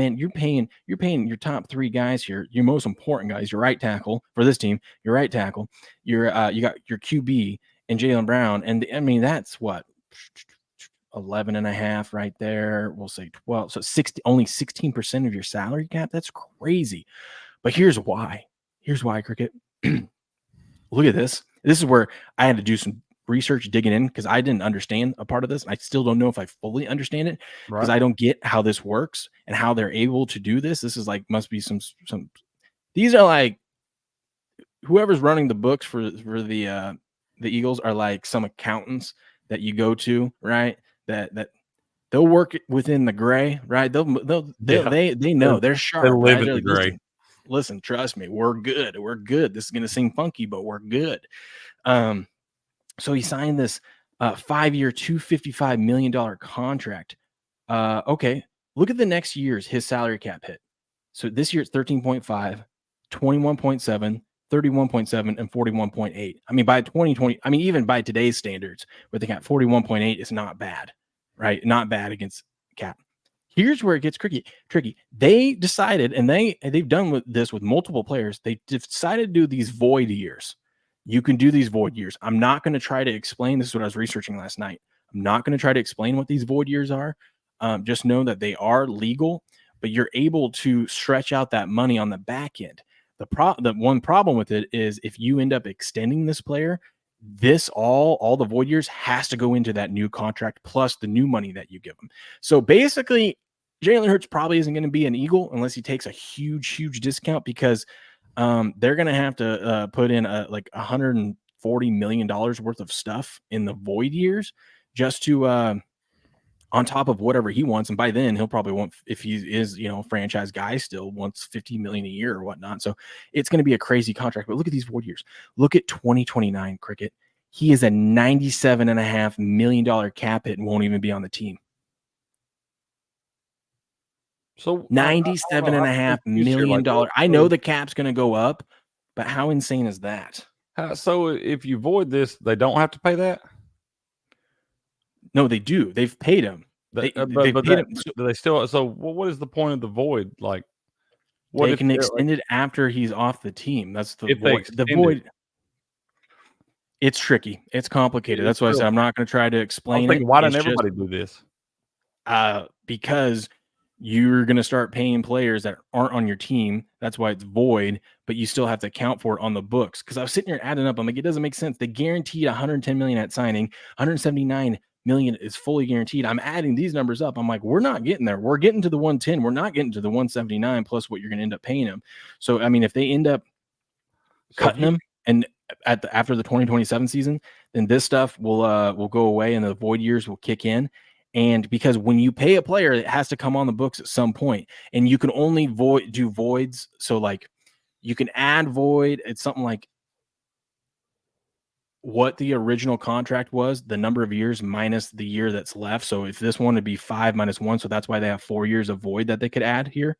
man, you're paying your top 3 guys here, your most important guys, your right tackle for this team, your right tackle, you got your QB and Jalen Brown, and I mean that's what 11 and a half right there. We'll say 12, so only 16% of your salary cap. That's crazy. But here's why. Cricket. Look at this. This is where I had to do some research digging in because I didn't understand a part of this. I still don't know if I fully understand it because I don't get how this works and how they're able to do this. This is like must be some. These are like whoever's running the books for the Eagles are like some accountants that you go to, right? That they'll work within the gray, right? They know they're sharp. They live right? in the gray. Listen, trust me, we're good. We're good. This is going to seem funky, but we're good. So he signed this 5-year, $255 million contract. Okay, look at the next year's his salary cap hit. So this year it's 13.5, 21.7, 31.7, and 41.8. I mean, by 2020, I mean, even by today's standards, where they got 41.8 is not bad, right? Not bad against cap. Here's where it gets tricky. They decided, and they've done this with multiple players. They decided to do these void years. You can do these void years. I'm not going to try to explain. This is what I was researching last night. I'm not going to try to explain what these void years are. Just know that they are legal, but you're able to stretch out that money on the back end. The one problem with it is if you end up extending this player, all the void years has to go into that new contract plus the new money that you give them. So basically, Jalen Hurts probably isn't going to be an Eagle unless he takes a huge discount because they're going to have to put in like $140 million worth of stuff in the void years just to on top of whatever he wants. And by then he'll probably want, if he is, franchise guy still wants $50 million a year or whatnot. So it's going to be a crazy contract, but look at these void years. Look at 2029 Cricket. He is a $97.5 million cap hit and won't even be on the team. So $97.5 million. I know the cap's going to go up, but how insane is that? So if you void this, they don't have to pay that? No, they do. They've paid him. They've paid him. Do they still? So what is the point of the void? Like, they can extend it after he's off the team. That's the void. The void. It's tricky. It's complicated. That's why I said I'm not going to try to explain it. Why didn't everybody do this? Because you're going to start paying players that aren't on your team. That's why it's void, but you still have to account for it on the books. Because I was sitting here adding up. I'm like, it doesn't make sense. They guaranteed $110 million at signing. $179 million is fully guaranteed. I'm adding these numbers up. I'm like, we're not getting there. We're getting to the 110. We're not getting to the 179 plus what you're going to end up paying them. So, I mean, if they end up cutting them and after the 2027 season, then this stuff will go away and the void years will kick in. And because when you pay a player, it has to come on the books at some point, and you can only do voids. So like you can add void. It's something like what the original contract was, the number of years minus the year that's left. So if this one would be 5 minus 1, so that's why they have 4 years of void that they could add here.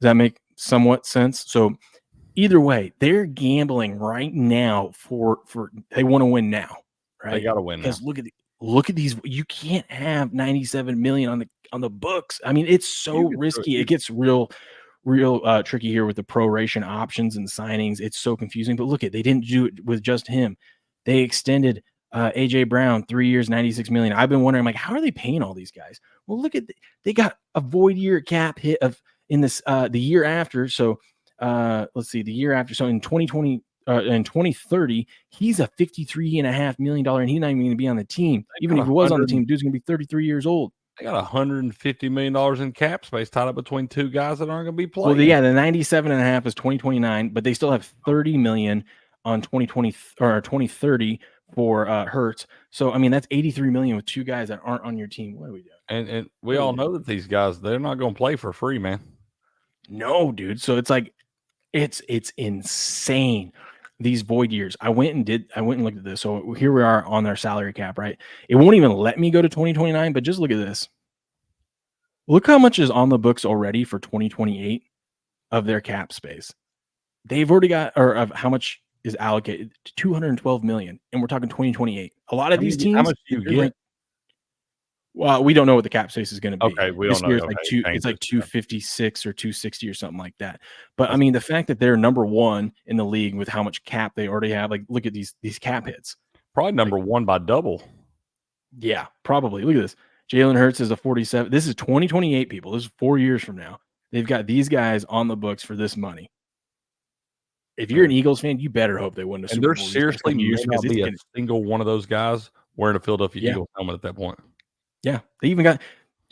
Does that make somewhat sense? So either way, they're gambling right now for they want to win now, right? They got to win now. Because look at these. You can't have $97 million on the books. I mean, it's so risky. It gets real tricky here with the proration options and signings. It's so confusing. But look, they didn't do it with just him. They extended AJ Brown 3 years, $96 million. I've been wondering, like, how are they paying all these guys? Well, look at they got a void year cap hit in this the year after. So let's see, the year after. So in 2020. In 2030, he's a $53.5 million, and he's not even going to be on the team. Even if he was on the team, dude's going to be 33 years old. They got $150 million in cap space tied up between two guys that aren't going to be playing. Well, yeah, the 97.5 is 2029, but they still have $30 million on 2020 or 2030 for Hurts. So I mean, that's $83 million with two guys that aren't on your team. What are we doing? And we all know that these guys, they're not going to play for free, man. No, dude. So it's like it's insane. These void years. I went and looked at this. So here we are on their salary cap, right? It won't even let me go to 2029, but just look at this. Look how much is on the books already for 2028 of their cap space. They've already got, or of how much is allocated to $212 million, and we're talking 2028. A lot of these teams, how much do you get? Well, we don't know what the cap space is going to be. Okay, we This don't know. year it's Okay, like it it's like changes. Yeah. 256 or 260 or something like that. But I That's mean, the fact that they're number one in the league with how much cap they already have, like look at these cap hits. probably Like, number one by double. yeah, probably. Look at this. Jalen Hurts is a 47. This is 2028, people. This is 4 years from now. They've got these guys on the books for this money. If you're an Eagles fan, you better hope they win the And Super there Bowl these next seriously couple of may years because not it's be a gonna. single one of those guys wearing a Philadelphia Yeah, Eagles helmet at that point. yeah. They even got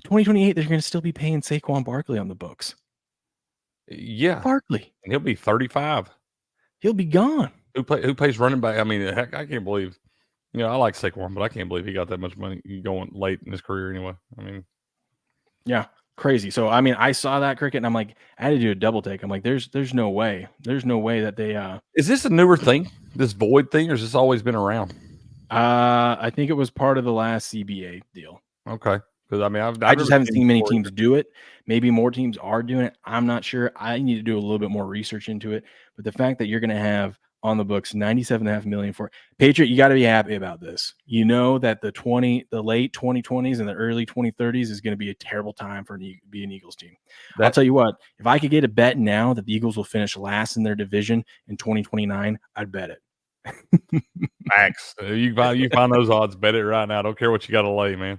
2028. They're going to still be paying Saquon Barkley on the books. Yeah, Barkley, and he'll be 35. he'll be gone. Who pays running back? I mean, heck, I can't believe. I like Saquon, but I can't believe he got that much money going late in his career. Anyway, I mean, Yeah, crazy. So I mean, I saw that cricket, and I'm like, I had to do a double take. I'm like, there's no way, that they. is this a newer thing, this void thing, or has this always been around? I think it was part of the last CBA deal. Okay, because I mean, I've I never just haven't seen seen many before teams do it. Maybe more teams are doing it. I'm not sure. I need to do a little bit more research into it. But the fact that you're going to have on the books 97.5 million for Patriot, you got to be happy about this. You know that the late 2020s and the early 2030s is going to be a terrible time for be an Eagles team. I'll tell you what, if I could get a bet now that the Eagles will finish last in their division in 2029, I'd bet it. Max, you find those odds, bet it right now. I don't care what you got to lay, man.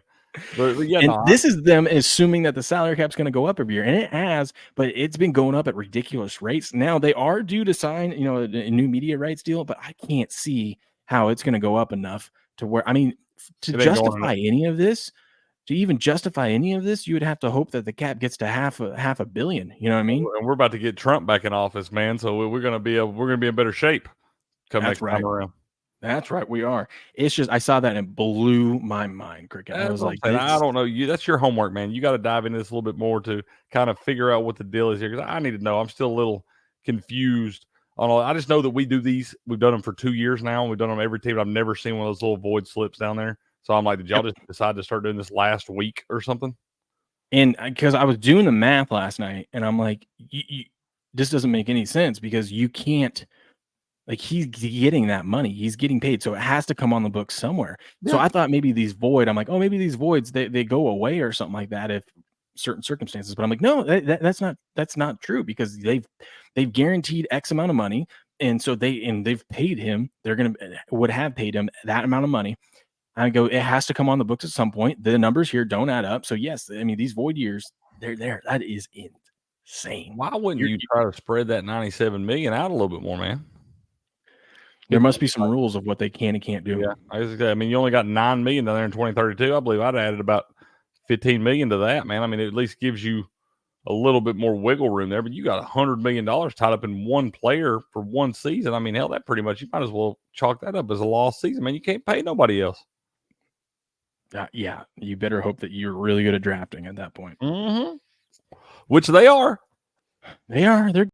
But yeah, And no, this is them assuming that the salary cap's going to go up every year, and it has, but it's been going up at ridiculous rates. Now they are due to sign, a new media rights deal, but I can't see how it's going to go up enough to where, I mean, to justify any of this, you would have to hope that the cap gets to half a billion. You know what I mean? and we're about to get Trump back in office, man. So we're gonna be in better shape come That's next time right. around. That's right. We are. It's just I saw that and it blew my mind, Cricket. I That's was what I'm like, saying. I don't know. That's your homework, man. You got to dive into this a little bit more to kind of figure out what the deal is here. Because I need to know. I'm still a little confused on all. I just know that we do these. We've done them for 2 years now. And we've done them every team. I've never seen one of those little void slips down there. So I'm like, did y'all just decide to start doing this last week or something? And because I was doing the math last night, and I'm like, this doesn't make any sense because you can't. Like, he's getting that money. He's getting paid, so it has to come on the books somewhere. So Yeah. I thought maybe I'm like, oh, maybe these voids they go away or something like that if certain circumstances. But I'm like, no, that's not true because they've guaranteed X amount of money, and so they've paid him. Would have paid him that amount of money. I go, it has to come on the books at some point. The numbers here don't add up. So yes, I mean these void years, they're there. That is insane. Why wouldn't you try to spread that 97 million out a little bit more, man? There must be some rules of what they can and can't do. Yeah, I mean, you only got 9 million down there in 2032. I believe I'd added about 15 million to that, man. I mean, it at least gives you a little bit more wiggle room there. But you got $100 million tied up in one player for one season. I mean, hell, that pretty much you might as well chalk that up as a lost season, man. You can't pay nobody else. Yeah, you better hope that you're really good at drafting at that point. Which they are. They are. They're